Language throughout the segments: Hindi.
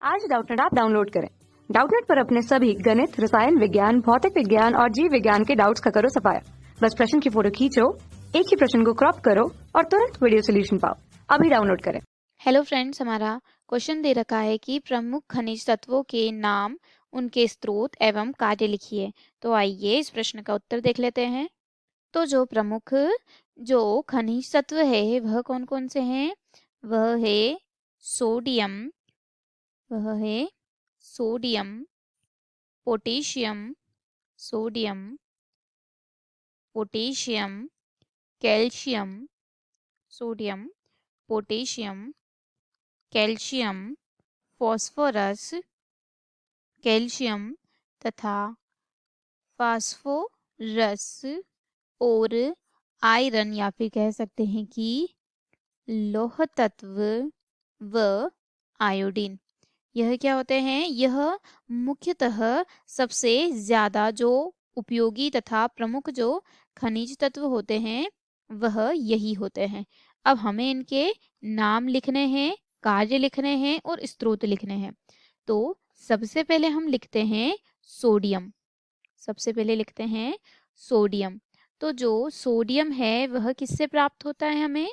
आज डाउटनेट ऐप डाउनलोड करें। डाउटनेट पर अपने सभी गणित, रसायन विज्ञान, भौतिक विज्ञान और जीव विज्ञान के डाउट्स का करो सफाया। बस प्रश्न की फोटो खींचो, एक ही प्रश्न को क्रॉप करो और तुरंत वीडियो सोल्यूशन पाओ। अभी डाउनलोड करें। हेलो फ्रेंड्स, हमारा क्वेश्चन दे रखा है कि प्रमुख खनिज तत्वों के नाम, उनके स्रोत एवं कार्य लिखिए। तो आइए इस प्रश्न का उत्तर देख लेते हैं। तो जो प्रमुख खनिज तत्व है वह कौन कौन से हैं? वह है सोडियम, वह है sodium, potassium, sodium, potassium, calcium, sodium, potassium, calcium, phosphorus, calcium तथा फास्फोरस और आयरन, या फिर कह सकते हैं कि लौह तत्व व आयोडीन। यह क्या होते हैं? यह मुख्यतः सबसे ज्यादा जो उपयोगी तथा प्रमुख जो खनिज तत्व होते हैं वह यही होते हैं। अब हमें इनके नाम लिखने हैं, कार्य लिखने हैं और स्रोत लिखने हैं। तो सबसे पहले हम लिखते हैं सोडियम। सबसे पहले लिखते हैं सोडियम। तो जो सोडियम है वह किससे प्राप्त होता है हमें?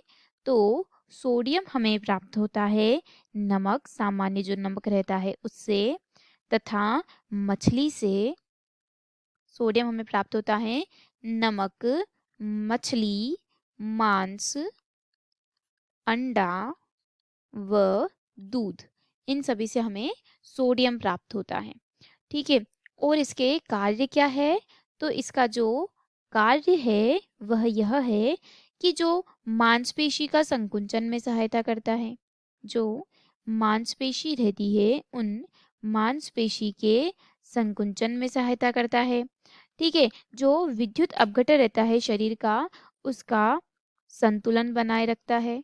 तो सोडियम हमें प्राप्त होता है नमक, सामान्य जो नमक रहता है उससे, तथा मछली से। सोडियम हमें प्राप्त होता है नमक, मछली, मांस, अंडा व दूध। इन सभी से हमें सोडियम प्राप्त होता है। ठीक है। और इसके कार्य क्या है? तो इसका जो कार्य है वह यह है कि जो मांसपेशी का संकुचन में सहायता करता है। जो मांसपेशी रहती है उन मांसपेशी के संकुचन में सहायता करता है। ठीक है। जो विद्युत अपघटन रहता है शरीर का, उसका संतुलन बनाए रखता है।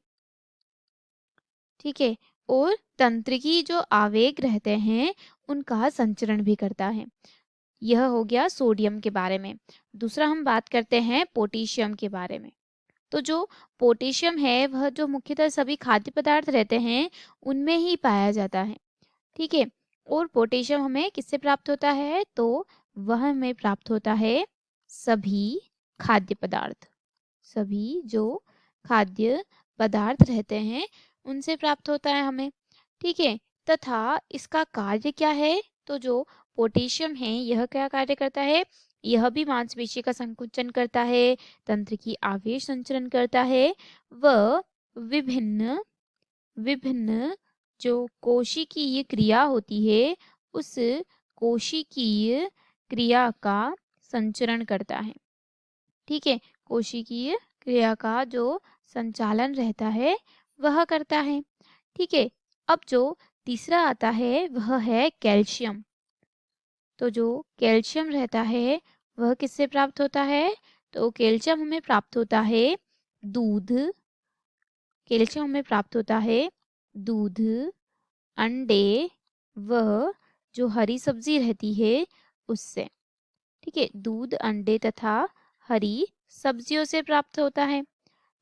ठीक है। और तंत्रिकी जो आवेग रहते हैं उनका संचरण भी करता है। यह हो गया सोडियम के बारे में। दूसरा हम बात करते हैं पोटेशियम के बारे में। तो जो पोटेशियम है वह जो मुख्यतः सभी खाद्य पदार्थ रहते हैं उनमें ही पाया जाता है। ठीक है। और पोटेशियम हमें किससे प्राप्त होता है? तो वह हमें प्राप्त होता है सभी खाद्य पदार्थ, सभी जो खाद्य पदार्थ रहते हैं उनसे प्राप्त होता है हमें। ठीक है। तथा इसका कार्य क्या है? तो जो पोटेशियम है यह क्या कार्य करता है? यह भी मांसपेशी का संकुचन करता है, तंत्रिकी आवेश संचरण करता है व विभिन्न विभिन्न जो कोशिकीय क्रिया होती है उस कोशिकीय क्रिया का संचरण करता है। ठीक है। कोशिकीय क्रिया का जो संचालन रहता है वह करता है। ठीक है। अब जो तीसरा आता है वह है कैल्शियम। तो जो कैल्शियम रहता है वह किससे प्राप्त होता है? तो कैल्शियम हमें प्राप्त होता है दूध, कैल्शियम हमें प्राप्त होता है दूध, अंडे व जो हरी सब्जी रहती है उससे। ठीक है। दूध, अंडे तथा हरी सब्जियों से प्राप्त होता है।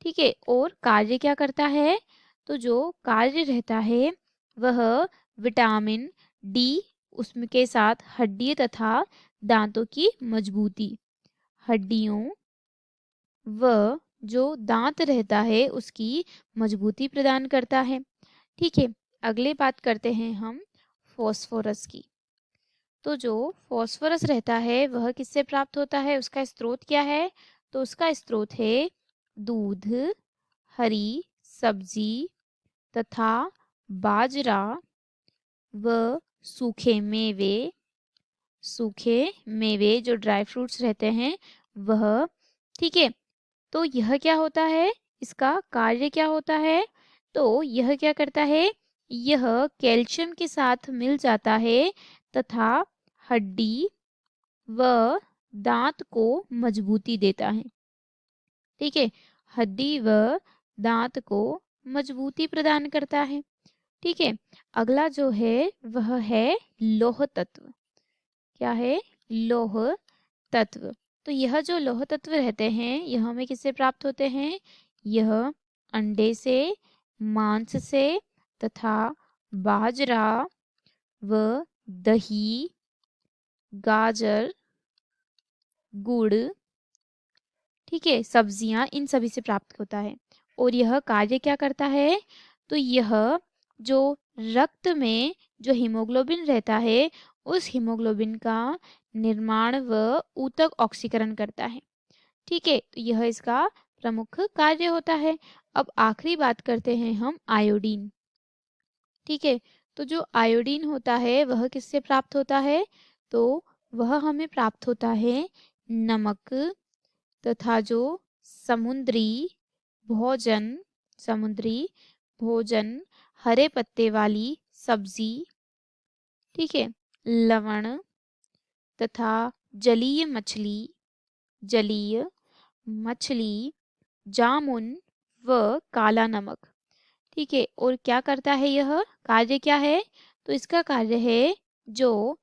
ठीक है। और कार्य क्या करता है? तो जो कार्य रहता है वह विटामिन डी, उसमें के साथ हड्डी तथा दांतों की मजबूती, हड्डियों व जो दांत रहता है उसकी मजबूती प्रदान करता है। ठीक है। अगले बात करते हैं हम फॉस्फोरस की। तो जो फॉस्फोरस रहता है वह किससे प्राप्त होता है? उसका स्रोत क्या है? तो उसका स्रोत है दूध, हरी सब्जी तथा बाजरा व सूखे मेवे। सूखे मेवे जो ड्राई फ्रूट्स रहते हैं वह। ठीक है। तो यह क्या होता है? इसका कार्य क्या होता है? तो यह क्या करता है? यह कैल्शियम के साथ मिल जाता है तथा हड्डी व दांत को मजबूती देता है। ठीक है। हड्डी व दांत को मजबूती प्रदान करता है। ठीक है। अगला जो है वह है लौह तत्व। क्या है? लौह तत्व। तो यह जो लौह तत्व रहते हैं यह हमें किससे प्राप्त होते हैं? यह अंडे से, मांस से तथा बाजरा व दही, गाजर, गुड़, ठीक है, सब्जियां, इन सभी से प्राप्त होता है। और यह कार्य क्या करता है? तो यह जो रक्त में जो हीमोग्लोबिन रहता है, उस हीमोग्लोबिन का निर्माण व ऊतक ऑक्सीकरण करता है। ठीक है, तो यह इसका प्रमुख कार्य होता है। अब आखिरी बात करते हैं हम आयोडीन। ठीक है, तो जो आयोडीन होता है वह किससे प्राप्त होता है? तो वह हमें प्राप्त होता है नमक तथा जो समुद्री भोजन समुद्री भोजन, हरे पत्ते वाली सब्जी, ठीक है, लवण तथा जलीय मछली, जामुन व काला नमक। ठीक है, और क्या करता है यह? कार्य क्या है? तो इसका कार्य है जो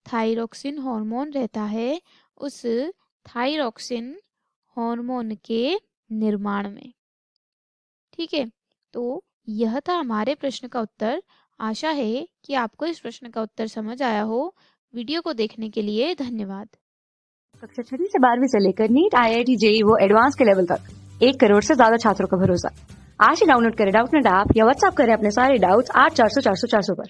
थायरॉक्सिन हार्मोन रहता है, उस थायरॉक्सिन हार्मोन के निर्माण में। ठीक है, तो यह था हमारे प्रश्न का उत्तर। आशा है कि आपको इस प्रश्न का उत्तर समझ आया हो। वीडियो को देखने के लिए धन्यवाद। कक्षा 6 से 12वीं से लेकर नीट, IIT, JEE वो एडवांस के लेवल तक 1 करोड़ से ज्यादा छात्रों का भरोसा। आज ही डाउनलोड करें डाउटनेट ऐप या व्हाट्सएप करें अपने सारे डाउट्स 8400 400 400 पर।